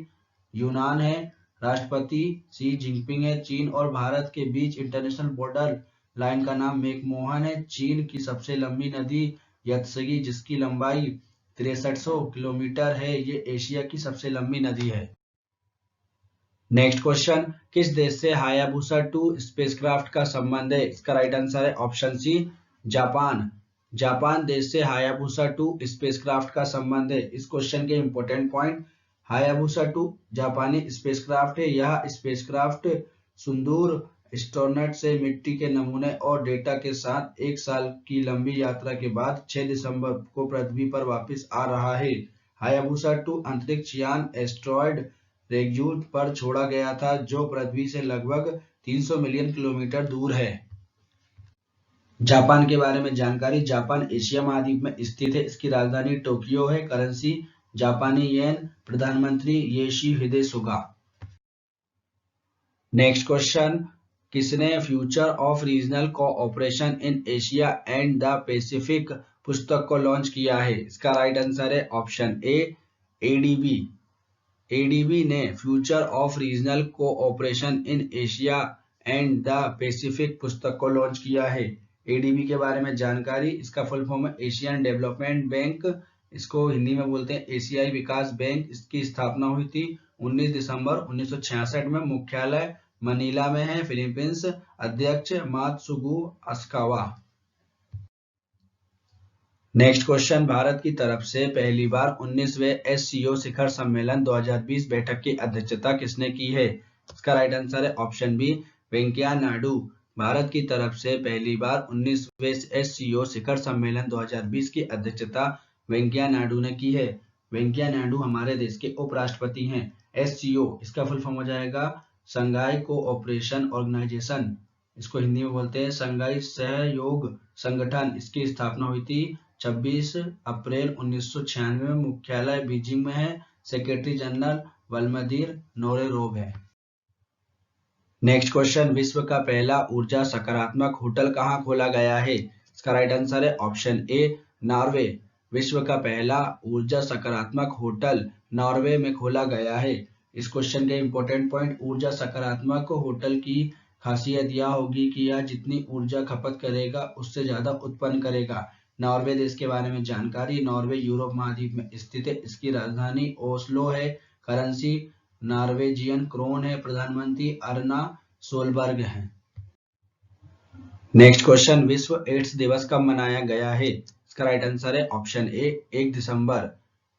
S2: यूनान है। राष्ट्रपति शी जिनपिंग है। चीन और भारत के बीच इंटरनेशनल बॉर्डर लाइन का नाम मैकमोहन है। चीन की सबसे लंबी नदी यत्सगी, जिसकी लंबाई 6300 किलोमीटर है। ये एशिया की सबसे लंबी नदी है। नेक्स्ट क्वेश्चन, किस देश से हायाबुसा 2 स्पेसक्राफ्ट का संबंध है? इसका राइट आंसर है ऑप्शन सी, जापान। जापान देश से हायाबुसा 2 स्पेसक्राफ्ट का संबंध है। इस क्वेश्चन के इंपॉर्टेंट पॉइंट, हायाबुसा 2 जापानी स्पेसक्राफ्ट है। यह स्पेसक्राफ्ट सुंदूर एस्ट्रोनॉट से मिट्टी के नमूने और डेटा के साथ 1 साल की लंबी यात्रा के बाद 6 दिसंबर को पृथ्वी पर वापस आ रहा है। हायाबुसा 2 अंतरिक्ष यान एस्टेरॉयड रेग्यूट पर छोड़ा गया था, जो पृथ्वी से लगभग 300 मिलियन किलोमीटर दूर है। जापान के बारे में जानकारी, जापान एशिया महाद्वीप में स्थित है। इसकी राजधानी टोक्यो है। करेंसी
S1: जापानी येन, प्रधानमंत्री योशिहिदे सुगा। नेक्स्ट क्वेश्चन, किसने future of regional cooperation in Asia and the Pacific पुस्तक को लॉन्च किया है? इसका राइट आंसर है ऑप्शन ए, एडीबी। एडीबी ने future of regional cooperation in Asia and the Pacific पुस्तक को लॉन्च किया है। एडीबी के बारे में जानकारी, इसका फुल फॉर्म है एशियन डेवलपमेंट बैंक, इसको हिंदी में बोलते हैं एशियाई विकास बैंक। इसकी स्थापना हुई थी 19 दिसंबर 1966 में, मुख्यालय मनीला में है, फिलीपींस। अध्यक्ष मात्सुगु अस्कावा। नेक्स्ट क्वेश्चन, भारत की तरफ से पहली बार 19वें एससीओ शिखर सम्मेलन 2020 बैठक की अध्यक्षता किसने की है? इसका राइट आंसर है ऑप्शन बी, वेंकैया नायडू। भारत की तरफ से पहली बार 19वें एससीओ शिखर सम्मेलन 2020 की अध्यक्षता वेंकैया नायडू ने की है। वेंकैया नायडू हमारे देश के उपराष्ट्रपति हैं। एससीओ इसका फुल फॉर्म हो जाएगा संघाई कोऑपरेशन ऑर्गेनाइजेशन, इसको हिंदी में बोलते हैं संघाई सहयोग संगठन। इसकी स्थापना हुई थी 26 अप्रैल 1996 में, मुख्यालय बीजिंग में है, सेक्रेटरी जनरल वल्मदीर नोरेरोव है। नेक्स्ट क्वेश्चन, विश्व का पहला ऊर्जा सकारात्मक होटल कहाँ खोला गया है? इसका राइट आंसर है ऑप्शन ए, नॉर्वे। विश्व का पहला ऊर्जा सकारात्मक होटल नॉर्वे में खोला गया है। इस क्वेश्चन के इंपॉर्टेंट पॉइंट, ऊर्जा सकारात्मक होटल की खासियत यह होगी कि यह जितनी ऊर्जा खपत करेगा उससे ज्यादा उत्पन्न करेगा। नॉर्वे देश के बारे में जानकारी, नॉर्वे यूरोप महाद्वीप में स्थित है, इसकी राजधानी ओस्लो है, करेंसी नॉर्वेजियन क्रोन है, प्रधानमंत्री अर्ना सोलबर्ग है। नेक्स्ट क्वेश्चन, विश्व एड्स दिवस कब मनाया गया है? इसका राइट आंसर है ऑप्शन ए, 1 दिसंबर।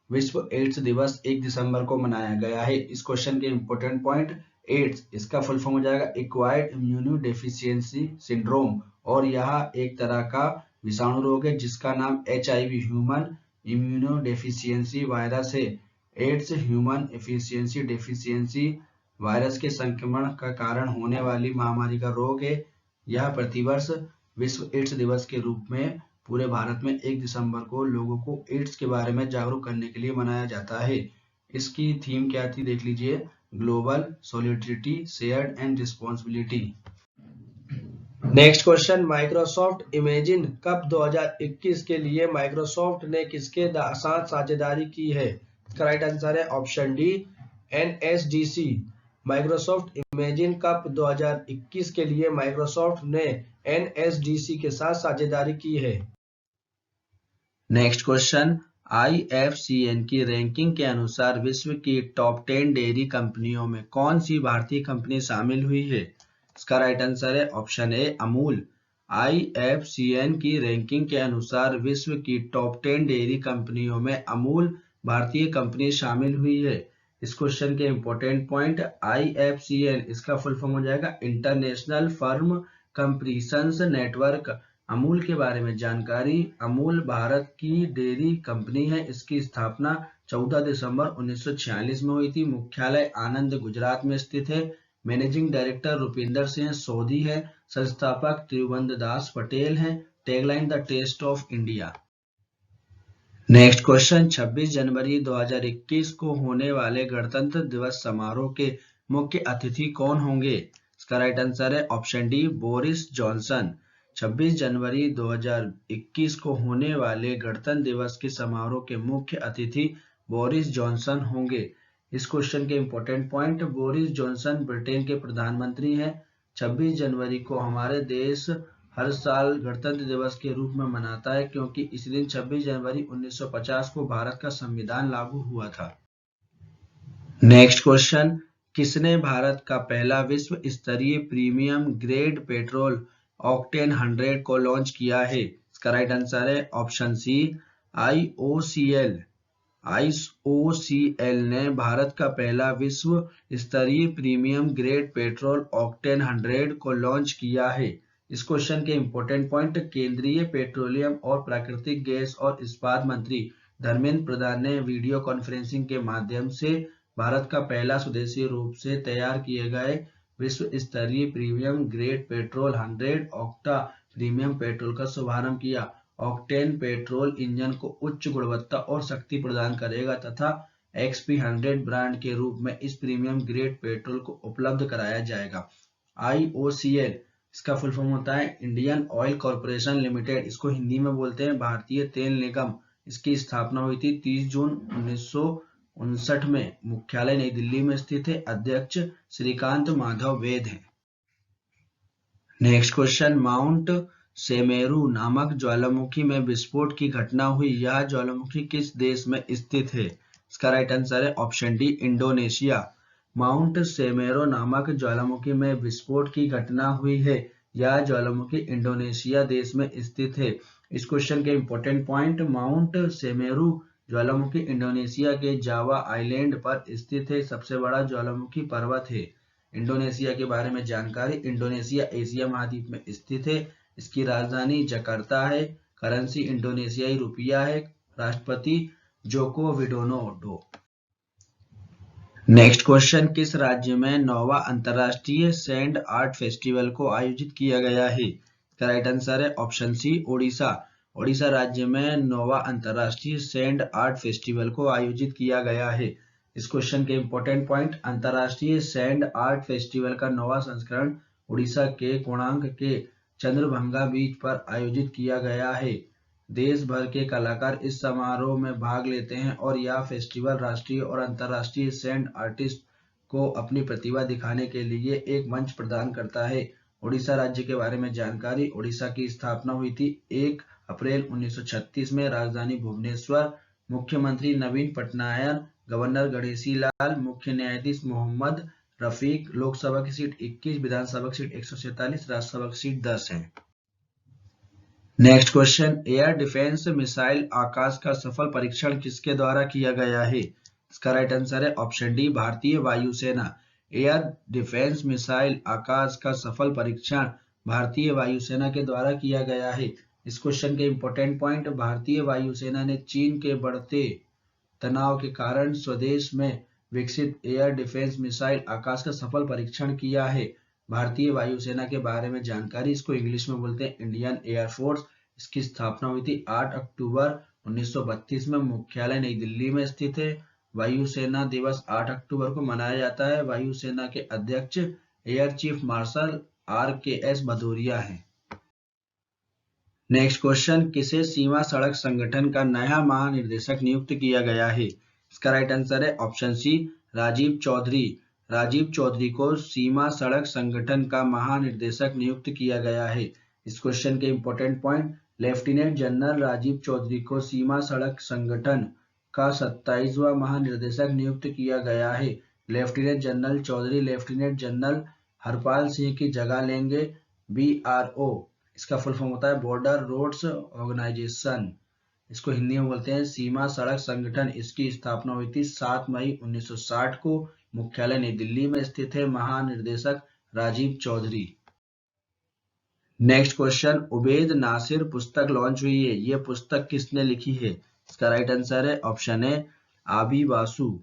S1: विश्व एड्स दिवस 1 दिसंबर को मनाया गया है। इस क्वेश्चन के इंपॉर्टेंट पॉइंट, एड्स इसका फुल फॉर्म हो जाएगा एक्वायर्ड इम्यूनो डेफिशिएंसी सिंड्रोम, और यह एक तरह का विषाणु रोग है जिसका नाम HIV human immunodeficiency virus है। AIDS human efficiency deficiency virus के संक्रमण का कारण होने वाली महामारी का रोग है। यह प्रतिवर्ष विश्व एड्स दिवस के रूप में पूरे भारत में 1 दिसंबर को लोगों को एड्स के बारे में जागरूक करने के लिए मनाया जाता है। इसकी थीम क्या थी देख लीजिए, global solidarity shared and responsibility. Next question, Microsoft imagine cup 2021 के लिए माइक्रोसॉफ्ट ने किसके साथ साझेदारी की है? इसका राइट आंसर है option D, NSDC। Microsoft imagine cup 2021 के लिए माइक्रोसॉफ्ट ने NSDC के साथ साझेदारी की है। नेक्स्ट क्वेश्चन, IFCN की रैंकिंग के अनुसार विश्व की टॉप 10 डेयरी कंपनियों में कौन सी भारतीय कंपनी शामिल हुई है? इसका राइट आंसर है ऑप्शन ए, अमूल। IFCN की रैंकिंग के अनुसार विश्व की टॉप 10 डेयरी कंपनियों में अमूल भारतीय कंपनी शामिल हुई है। इस क्वेश्चन के इंपॉर्टेंट पॉइंट, IFCN इसका फुल फॉर्म हो जाएगा इंटरनेशनल फर्म कंपनीशंस नेटवर्क। अमूल के बारे में जानकारी, अमूल भारत की डेयरी कंपनी है। इसकी स्थापना 14 दिसंबर 1946 में हुई थी, मुख्यालय आनंद गुजरात में स्थित है, मैनेजिंग डायरेक्टर रुपिंदर सिंह सोधी है, संस्थापक त्रिभुवन दास पटेल हैं, tagline the taste of India. Next question, 26 जनवरी 2021 को होने वाले गणतंत्र दिवस समारोह के मुख्य अतिथि कौन होंगे? इसका राइट आंसर है ऑप्शन डी, बोरिस जॉनसन। 26 जनवरी 2021 को होने वाले गणतंत्र दिवस के समारोह के मुख्य अतिथि बोरिस जॉनसन होंगे। इस क्वेश्चन के important point, Boris Johnson Britain के प्रधानमंत्री हैं। 26 जनवरी को हमारे देश हर साल गणतंत्र दिवस के रूप में मनाता है क्योंकि इस दिन 26 जनवरी 1950 को भारत का संविधान लागू हुआ था। नेक्स्ट क्वेश्चन, किसने भारत का पहला विश्व स्तरीय प्रीमियम ग्रेड पेट्रोल ऑक्टेन 100 को लॉन्च किया है? इसका राइट आंसर है ऑप्शन सी, IOCL। IOCL ने भारत का पहला विश्व स्तरीय प्रीमियम ग्रेड पेट्रोल ऑक्टेन 100 को लॉन्च किया है। इस क्वेश्चन के इंपॉर्टेंट पॉइंट, केंद्रीय पेट्रोलियम और प्राकृतिक गैस और इस्पात मंत्री धर्मेंद्र प्रधान ने वीडियो कॉन्फ्रेंसिंग के माध्यम से भारत का पहला स्वदेशी रूप से तैयार किए गए विश्व स्तरीय premium grade petrol 100 octa premium petrol का शुभारंभ किया। ऑक्टेन पेट्रोल इंजन को उच्च गुणवत्ता और शक्ति प्रदान करेगा तथा XP100 ब्रांड के रूप में इस प्रीमियम ग्रेड पेट्रोल को उपलब्ध कराया जाएगा। IOCL इसका फुल फॉर्म होता है इंडियन ऑयल कॉर्पोरेशन लिमिटेड, इसको हिंदी में बोलते हैं भारतीय तेल निगम। इसकी स्थापना हुई थी 30 जून 1959 में। मुख्यालय नई दिल्ली में स्थित है। अध्यक्ष श्रीकांत माधव वेद हैं। नेक्स्ट क्वेश्चन, माउंट सेमेरू नामक ज्वालामुखी में विस्फोट की घटना हुई, यह ज्वालामुखी किस देश में स्थित है? इसका राइट आंसर है option D, Indonesia. Mount Semeru नामक ज्वालामुखी में विस्फोट की घटना हुई है, यह ज्वालामुखी इंडोनेशिया देश में स्थित है। इस क्वेश्चन के इंपॉर्टेंट पॉइंट, माउंट सेमेरू ज्वालामुखी इंडोनेशिया के जावा आइलैंड पर स्थित है, सबसे बड़ा ज्वालामुखी पर्वत है। इंडोनेशिया के बारे में जानकारी, इंडोनेशिया एशिया महाद्वीप में स्थित है। इसकी राजधानी जकार्ता है। करेंसी इंडोनेशियाई रुपया है। राष्ट्रपति जोको विडोडो। नेक्स्ट क्वेश्चन, किस राज्य में 9वां अंतर्राष्ट्रीय सैंड आर्ट फेस्टिवल को आयोजित किया गया है? इसका राइट आंसर है ऑप्शन सी, ओडिशा। ओडिशा राज्य में 9वां अंतर्राष्ट्रीय सैंड आर्ट फेस्टिवल को आयोजित किया गया है। इस क्वेश्चन के इंपॉर्टेंट पॉइंट, अंतर्राष्ट्रीय सैंड आर्ट फेस्टिवल का 9वां संस्करण उड़ीसा के कोणार्क के चंद्रभंगा बीच पर आयोजित किया गया है। देश भर के कलाकार इस समारोह में भाग लेते हैं और यह फेस्टिवल राष्ट्रीय और अंतर्राष्ट्रीय सैंड आर्टिस्ट को अपनी प्रतिभा दिखाने के लिए एक मंच प्रदान करता है। उड़ीसा राज्य के बारे में जानकारी, उड़ीसा की स्थापना हुई थी 1 अप्रैल 1936 में। राजधानी भुवनेश्वर। मुख्यमंत्री नवीन पटनायक, गवर्नर गणेशी लाल, मुख्य न्यायाधीश मोहम्मद रफीक। लोकसभा की सीट 21, विधानसभा की सीट 147, राज्यसभा की सीट 10 है। Next question, air defence missile Akash का सफल परीक्षण किसके द्वारा किया गया है? इसका राइट आंसर है ऑप्शन डी, भारतीय वायुसेना। एयर डिफेंस मिसाइल आकाश का सफल परीक्षण भारतीय वायुसेना के द्वारा किया गया है। इस क्वेश्चन के इंपॉर्टेंट पॉइंट, भारतीय वायुसेना ने चीन के बढ़ते तनाव के कारण स्वदेश में विकसित एयर डिफेंस मिसाइल आकाश का सफल परीक्षण किया है। भारतीय वायुसेना के बारे में जानकारी, इसको इंग्लिश में बोलते हैं इंडियन एयर फोर्स। इसकी स्थापना हुई थी 8 अक्टूबर 1932 में। मुख्यालय नई दिल्ली में स्थित है। वायुसेना दिवस 8 अक्टूबर को मनाया जाता है। वायुसेना के अध्यक्ष air chief marshal RKS Bhadauria हैं। नेक्स्ट क्वेश्चन, किसे सीमा सड़क संगठन का नया महानिदेशक नियुक्त किया गया है? इसका राइट आंसर है ऑप्शन सी, राजीव चौधरी। राजीव चौधरी को सीमा सड़क संगठन का महानिदेशक नियुक्त किया गया है। इस क्वेश्चन के important point, lieutenant general Rajeev Chaudhary को सीमा सड़क संगठन का 27वां महानिदेशक नियुक्त किया गया है। Lieutenant general Chaudhary lieutenant general Harpal Singh की जगह लेंगे। BRO इसका फुल फॉर्म होता है बॉर्डर रोड्स ऑर्गेनाइजेशन। इसको हिंदी में बोलते हैं सीमा सड़क संगठन। इसकी स्थापना हुई थी 7 मई 1960 को। मुख्यालय नई दिल्ली में स्थित है। महानिर्देशक राजीव चौधरी। नेक्स्ट क्वेश्चन, उबैद नासिर पुस्तक लॉन्च हुई है, ये पुस्तक किसने लिखी है? इसका राइट आंसर है ऑप्शन ए, आबी बासु।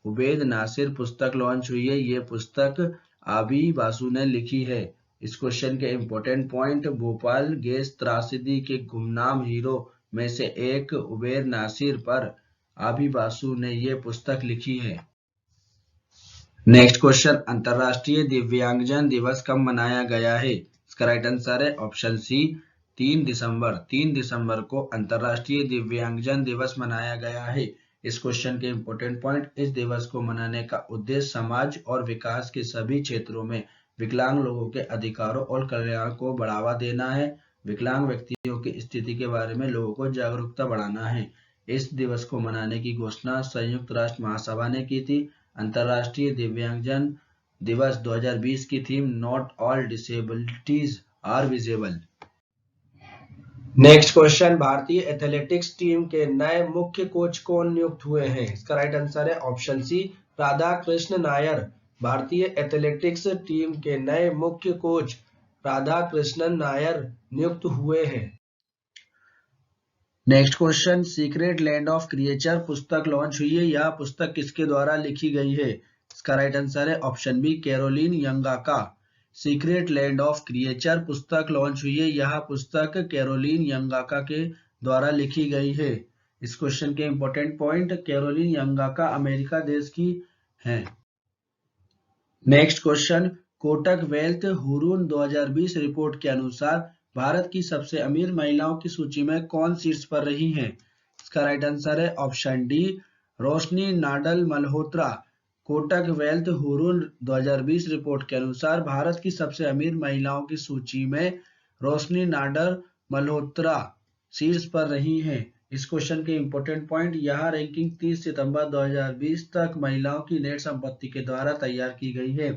S1: उबैद नासिर पुस्तक लॉन्च हुई है, ये पुस्तक आबी बासु ने लिखी है। इस क्वेश्चन के इंपॉर्टेंट पॉइंट, भोपाल गैस त्रासदी के गुमनाम हीरो में से एक उबैद नासिर पर आबी बासु ने ये पुस्तक लिखी है। नेक्स्ट क्वेश्चन, अंतरराष्ट्रीय दिव्यांगजन दिवस कब मनाया गया है? इसका राइट आंसर है ऑप्शन सी, 3 दिसंबर। 3 दिसंबर को अंतरराष्ट्रीय दिव्यांगजन दिवस मनाया गया है। इस क्वेश्चन के इंपॉर्टेंट पॉइंट, इस दिवस को मनाने का उद्देश्य समाज और विकास के सभी क्षेत्रों में विकलांग लोगों के अधिकारों और कल्याण को बढ़ावा देना है। विकलांग व्यक्तियों की स्थिति के बारे में लोगों को जागरूकता बढ़ाना है। इस दिवस को मनाने की घोषणा संयुक्त राष्ट्र महासभा ने की थी। अंतरराष्ट्रीय दिव्यांगजन दिवस 2020 की theme, not all disabilities are visible.
S2: Next question, भारतीय एथलेटिक्स टीम के नए मुख्य कोच कौन नियुक्त हुए हैं? इसका राइट आंसर है ऑप्शन सी, राधा कृष्ण नायर। भारतीय एथलेटिक्स टीम के नए मुख्य कोच राधा कृष्णन नायर नियुक्त हुए हैं।
S1: Next question, secret land of creature पुस्तक लॉन्च हुई है, यह पुस्तक किसके द्वारा लिखी गई है? इसका राइट आंसर है option B, Caroline Yangaka. Secret land of creature पुस्तक लॉन्च हुई है। यह पुस्तक कैरोलिन यंगाका के द्वारा लिखी गई है। इस क्वेश्चन के इंपॉर्टेंट पॉइंट, कैरोलिन यंगाका अमेरिका देश की है। Next question, Kotak wealth Hurun 2020 report के अनुसार भारत की सबसे अमीर महिलाओं की सूची में कौन शीर्ष पर रही हैं? इसका राइट आंसर है option D, Roshni Nadar Malhotra. Kotak wealth Hurun 2020 report के अनुसार भारत की सबसे अमीर महिलाओं की सूची में रोशनी नाडल मल्होत्रा शीर्ष पर रही हैं। इस क्वेश्चन के इंपॉर्टेंट पॉइंट, यह रैंकिंग 30 सितंबर 2020 तक महिलाओं की नेट संपत्ति के द्वारा तैयार की गई है।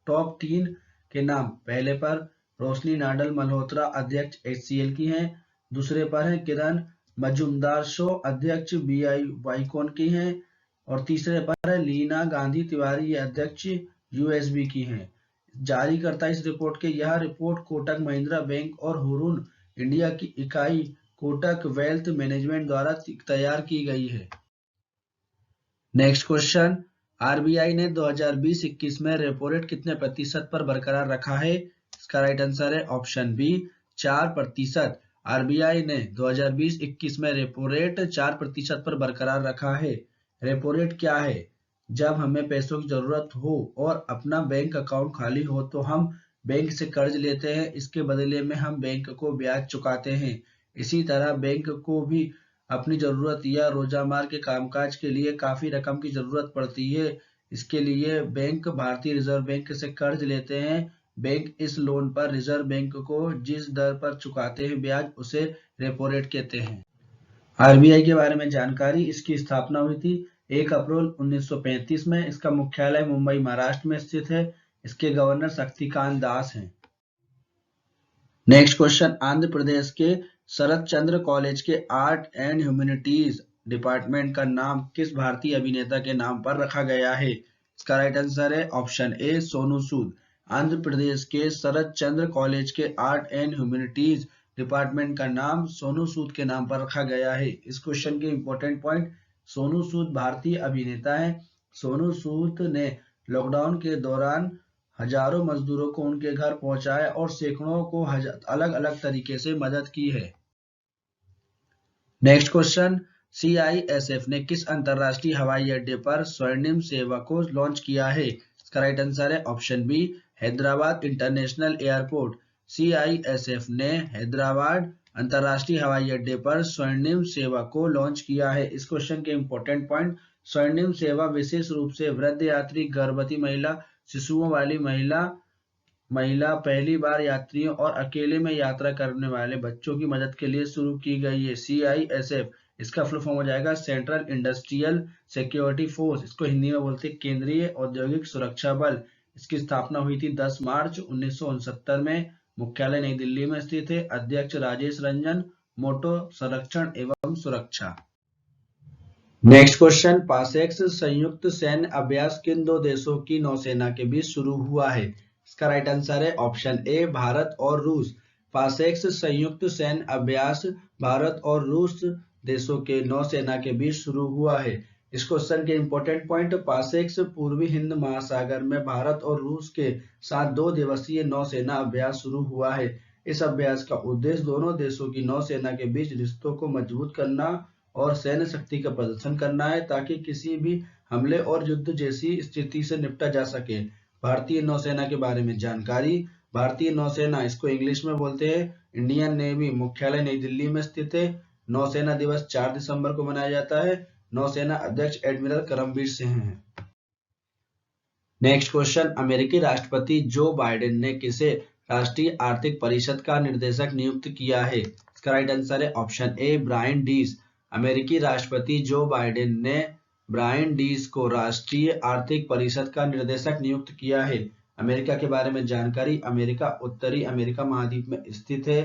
S1: टॉप 3 के नाम, पहले पर रोशनी नाडल मल्होत्रा अध्यक्ष HCL की हैं, दूसरे पर है किरण मजूमदार शो अध्यक्ष BI वाईकॉन की हैं, और तीसरे पर है लीना गांधी तिवारी, ये अध्यक्ष USB की हैं। जारीकर्ता इस रिपोर्ट के, यह रिपोर्ट कोटक महिंद्रा बैंक और हुरून इंडिया की इकाई कोटक वेल्थ मैनेजमेंट द्वारा तैयार की गई है। नेक्स्ट क्वेश्चन, RBI ने 2020-21 में रेपो रेट कितने प्रतिशत पर बरकरार रखा है? इसका राइट आंसर है ऑप्शन बी, 4%। RBI ने 2020-21 में रेपो रेट 4% पर बरकरार रखा है। रेपो रेट क्या है? जब हमें पैसों की जरूरत हो और अपना बैंक अकाउंट खाली हो तो हम बैंक से कर्ज लेते हैं, इसके बदले में हम बैंक को ब्याज चुकाते हैं। इसी तरह बैंक को भी अपनी जरूरत या रोजमर्रा के कामकाज के लिए काफी रकम की जरूरत पड़ती है। इसके लिए बैंक भारतीय रिजर्व बैंक से कर्ज लेते हैं। बैंक इस लोन पर रिजर्व बैंक को जिस दर पर चुकाते हैं ब्याज, उसे रेपो रेट कहते हैं। RBI के बारे में जानकारी, इसकी स्थापना हुई थी 1 अप्रैल 1935 में। इसका मुख्यालय मुंबई महाराष्ट्र में स्थित है। इसके गवर्नर शक्तिकांत दास हैं। नेक्स्ट क्वेश्चन, आंध्र प्रदेश के शरत चंद्र कॉलेज के आर्ट एंड ह्यूमैनिटीज डिपार्टमेंट का नाम किस भारतीय अभिनेता के नाम पर रखा गया है? इसका राइट आंसर है ऑप्शन ए, सोनू सूद। आंध्र प्रदेश के शरत चंद्र कॉलेज के आर्ट एंड ह्यूमैनिटीज डिपार्टमेंट का नाम सोनू सूद के नाम पर रखा गया है। इस क्वेश्चन के इंपॉर्टेंट पॉइंट, सोनू सूद भारतीय अभिनेता है। सोनू सूद ने लॉकडाउन के दौरान हजारों मजदूरों को उनके घर पहुंचाया और सैकड़ों को अलग अलग तरीके से मदद की है। नेक्स्ट क्वेश्चन, CISF ने किस अंतरराष्ट्रीय हवाई अड्डे पर स्वर्णिम सेवा को लॉन्च किया है? इसका राइट आंसर है option B, Hyderabad international airport. CISF ने हैदराबाद अंतरराष्ट्रीय हवाई अड्डे पर स्वर्णिम सेवा को लॉन्च किया है। इस क्वेश्चन के इंपॉर्टेंट पॉइंट, स्वर्णिम सेवा विशेष रूप से वृद्ध यात्री, गर्भवती महिला, शिशुओं वाली महिला, पहली बार यात्रियों और अकेले में यात्रा करने वाले बच्चों की मदद के लिए शुरू की गई है। CISF, इसका फुल फॉर्म हो जाएगा सेंट्रल इंडस्ट्रियल सिक्योरिटी फोर्स। इसको हिंदी में बोलते हैं केंद्रीय औद्योगिक सुरक्षा बल। इसकी स्थापना हुई थी 10 मार्च 1969 में। मुख्यालय नई दिल्ली में स्थित है। अध्यक्ष राजेश रंजन। मोटो संरक्षण एवं सुरक्षा। नेक्स्ट क्वेश्चन, पासेक्स संयुक्त सैन्य अभ्यास किन दो देशों की नौसेना के बीच शुरू हुआ है? इसका राइट आंसर है ऑप्शन ए, भारत और रूस। पासेक्स संयुक्त सैन्य अभ्यास भारत और रूस देशों के नौसेना के बीच शुरू हुआ है। इस क्वेश्चन के इंपॉर्टेंट पॉइंट, पासेक्स पूर्वी हिंद महासागर में भारत और रूस के साथ 2 दिवसीय नौसेना अभ्यास शुरू हुआ है। इस अभ्यास का उद्देश्य दोनों देशों की नौसेना के बीच रिश्तों को मजबूत करना और सैन्य शक्ति का प्रदर्शन करना है, ताकि किसी भी हमले और युद्ध जैसी स्थिति से निपटा जा सके। भारतीय नौसेना के बारे में जानकारी, भारतीय नौसेना, इसको इंग्लिश में बोलते हैं इंडियन नेवी, मुख्यालय नई दिल्ली में स्थित है। नौसेना दिवस 4 दिसंबर को मनाया जाता है। नौसेना अध्यक्ष एडमिरल करमबीर सिंह हैं। नेक्स्ट क्वेश्चन, अमेरिकी राष्ट्रपति जो बाइडेन ने किसे राष्ट्रीय आर्थिक परिषद का निर्देशक नियुक्त किया है? इसका राइट आंसर है ऑप्शन ए, ब्रायन डीस। अमेरिकी राष्ट्रपति जो बाइडेन ने ब्रायन डीस को राष्ट्रीय आर्थिक परिषद का निर्देशक नियुक्त किया है। अमेरिका के बारे में जानकारी, अमेरिका उत्तरी अमेरिका महाद्वीप में स्थित है।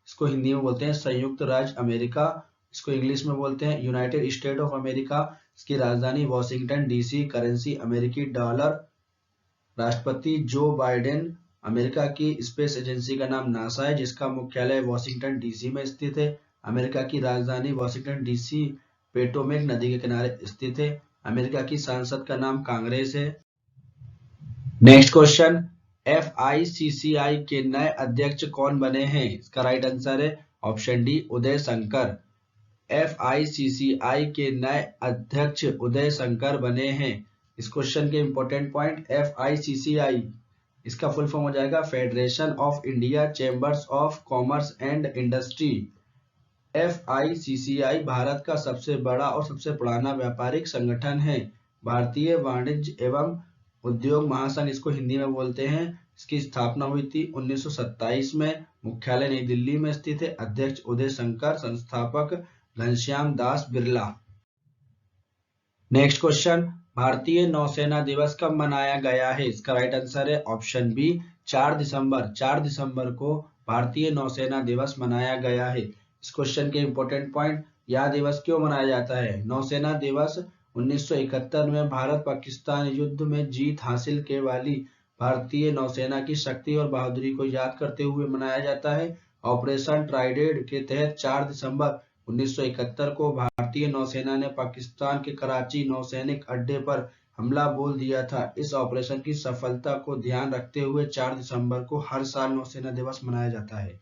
S1: इसको हिंदी में बोलते हैं संयुक्त राज्य अमेरिका। इसको इंग्लिश में बोलते हैं यूनाइटेड स्टेट ऑफ अमेरिका। इसकी राजधानी वॉशिंगटन DC। करेंसी अमेरिकी डॉलर। राष्ट्रपति जो बाइडेन, अमेरिका की स्पेस एजेंसी का नाम नासा है, जिसका मुख्यालय वॉशिंगटन DC में स्थित है। अमेरिका की राजधानी वॉशिंगटन DC पेटोमेक नदी के किनारे स्थित है। अमेरिका की संसद का नाम कांग्रेस है। नेक्स्ट क्वेश्चन, FICCI के नए अध्यक्ष कौन बने हैं? इसका राइट आंसर है option D Uday Shankar. FICCI के नए अध्यक्ष उदय शंकर बने हैं। इस क्वेश्चन के इंपॉर्टेंट पॉइंट, FICCI इसका फुल फॉर्म हो जाएगा federation of India chambers of commerce and industry. FICCI Bharat का सबसे बड़ा और सबसे पुराना व्यापारिक संगठन है। भारतीय वाणिज्य एवं उद्योग महासंघ इसको हिंदी में बोलते हैं। इसकी स्थापना हुई थी 1927 में। मुख्यालय नई दिल्ली में स्थित है। अध्यक्ष उदय शंकर, संस्थापक घनश्याम दास बिरला। नेक्स्ट क्वेश्चन, भारतीय नौसेना दिवस कब मनाया गया है? इसका राइट आंसर है ऑप्शन बी 4 दिसंबर। 4 दिसंबर को भारतीय नौसेना दिवस मनाया गया है। इस क्वेश्चन के इंपॉर्टेंट पॉइंट, यह दिवस क्यों मनाया जाता है? नौसेना दिवस 1971 में भारत पाकिस्तान युद्ध में जीत हासिल के वाली भारतीय नौसेना की शक्ति और बहादुरी को याद करते हुए मनाया जाता है। ऑपरेशन ट्राइडेंट के तहत 4 दिसंबर 1971 को भारतीय नौसेना ने पाकिस्तान के कराची नौसैनिक अड्डे पर हमला बोल दिया था। इस ऑपरेशन की सफलता को ध्यान रखते हुए 4 दिसंबर को हर साल नौसेना दिवस मनाया जाता है।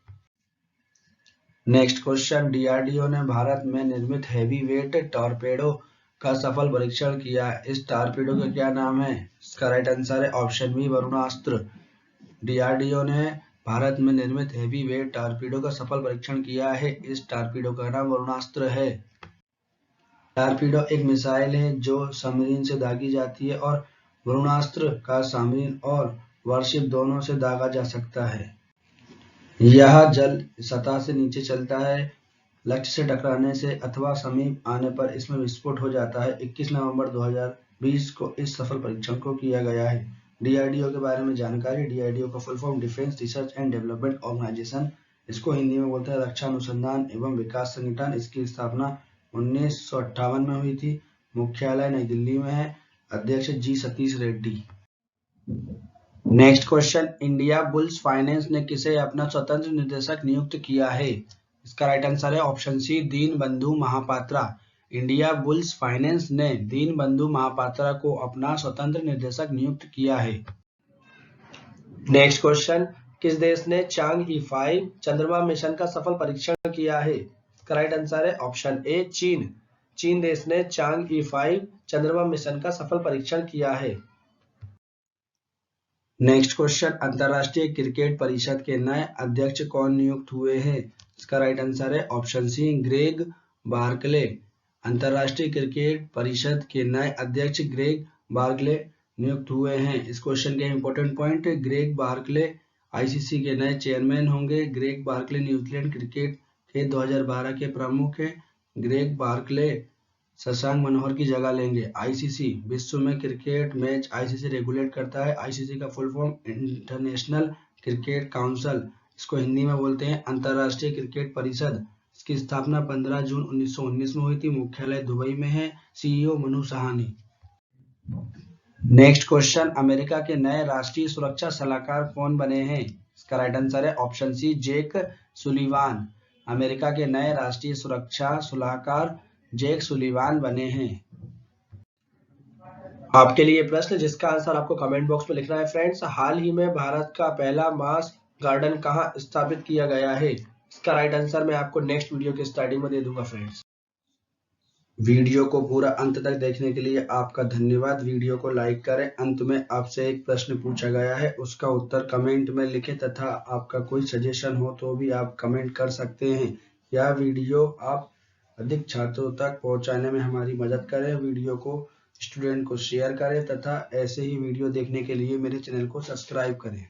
S1: नेक्स्ट क्वेश्चन, DRDO ने भारत में निर्मित हैवीवेट टॉर्पेडो का सफल परीक्षण किया। इस टॉर्पेडो का क्या नाम है? इसका राइट आंसर है ऑप्शन बी वरुणास्त्र। DRDO ने भारत में निर्मित हैवीवेट टॉर्पेडो का सफल परीक्षण किया है। इस टॉर्पेडो का नाम वरुणास्त्र है। टॉर्पेडो एक मिसाइल है जो सबमरीन से दागी जाती है और वरुणास्त्र का सबमरीन और वारशिप दोनों से दागा जा सकता है। यह जल सतह से नीचे चलता है। लक्ष्य से टकराने से अथवा समीप आने पर इसमें विस्फोट हो जाता है। 21 नवंबर 2020 को इस सफल परीक्षण को किया गया है। DRDO के बारे में जानकारी, DRDO का full form defence research and development organisation, इसको हिंदी में बोलते हैं रक्षा अनुसंधान एवं विकास संगठन। इसकी स्थापना 1958 में हुई थी। मुख्यालय नई दिल्ली में है। अध्यक्ष ji Satish Reddy. Next question, Indiabulls finance ने किसे अपना स्वतंत्र निर्देशक नियुक्त किया है? इसका राइट आंसर है option C Dinabandhu Mohapatra. Indiabulls finance ने दीनबंधु महापात्रा को अपना स्वतंत्र निर्देशक नियुक्त किया है। नेक्स्ट क्वेश्चन, किस देश ने चांग-ई 5 चंद्रमा मिशन का सफल परीक्षण किया है? इसका राइट आंसर है ऑप्शन ए चीन। चीन देश ने चांग-ई 5 चंद्रमा मिशन का सफल परीक्षण किया है। नेक्स्ट क्वेश्चन, अंतरराष्ट्रीय क्रिकेट परिषद के नए अध्यक्ष कौन नियुक्त हुए हैं? इसका राइट आंसर है ऑप्शन सी ग्रेग बार्कले। अंतरराष्ट्रीय क्रिकेट परिषद के नए अध्यक्ष ग्रेग बार्कले नियुक्त हुए हैं। इस क्वेश्चन के important point, Greg Barclay ICC के नए चेयरमैन होंगे। ग्रेग बार्कले न्यूजीलैंड क्रिकेट के 2012 के प्रमुख हैं। ग्रेग बार्कले शशांक मनोहर की जगह लेंगे। ICC विश्व में क्रिकेट मैच ICC रेगुलेट करता है। ICC का full form international cricket council, इसको हिंदी में बोलते हैं अंतरराष्ट्रीय क्रिकेट परिषद। इसकी स्थापना 15 जून 1919 में हुई थी। मुख्यालय दुबई में है। CEO Manu Sahani. Next question, America के नए राष्ट्रीय सुरक्षा सलाहकार कौन बने हैं? इसका राइट आंसर है ऑप्शन सी जेक सुलिवान। अमेरिका के नए राष्ट्रीय सुरक्षा सलाहकार जेक सुलिवान बने हैं। आपके लिए प्रश्न जिसका आंसर आपको कमेंट बॉक्स में लिखना है फ्रेंड्स। हाल ही में भारत का पहला मास गार्डन कहाँ स्थापित किया गया है? इसका राइट आंसर मैं आपको नेक्स्ट वीडियो के स्टार्टिंग में दे दूंगा फ्रेंड्स। वीडियो को पूरा अंत तक देखने के लिए आपका धन्यवाद। वीडियो को लाइक करें। अंत में आपसे एक प्रश्न पूछा गया है, उसका उत्तर कमेंट में लिखें तथा आपका कोई सजेशन हो तो भी आप कमेंट कर सकते हैं। यह वीडियो आप अधिक छात्रों तक पहुंचाने में हमारी मदद करें। वीडियो को स्टूडेंट को शेयर करें तथा ऐसे ही वीडियो देखने के लिए मेरे चैनल को सब्सक्राइब करें।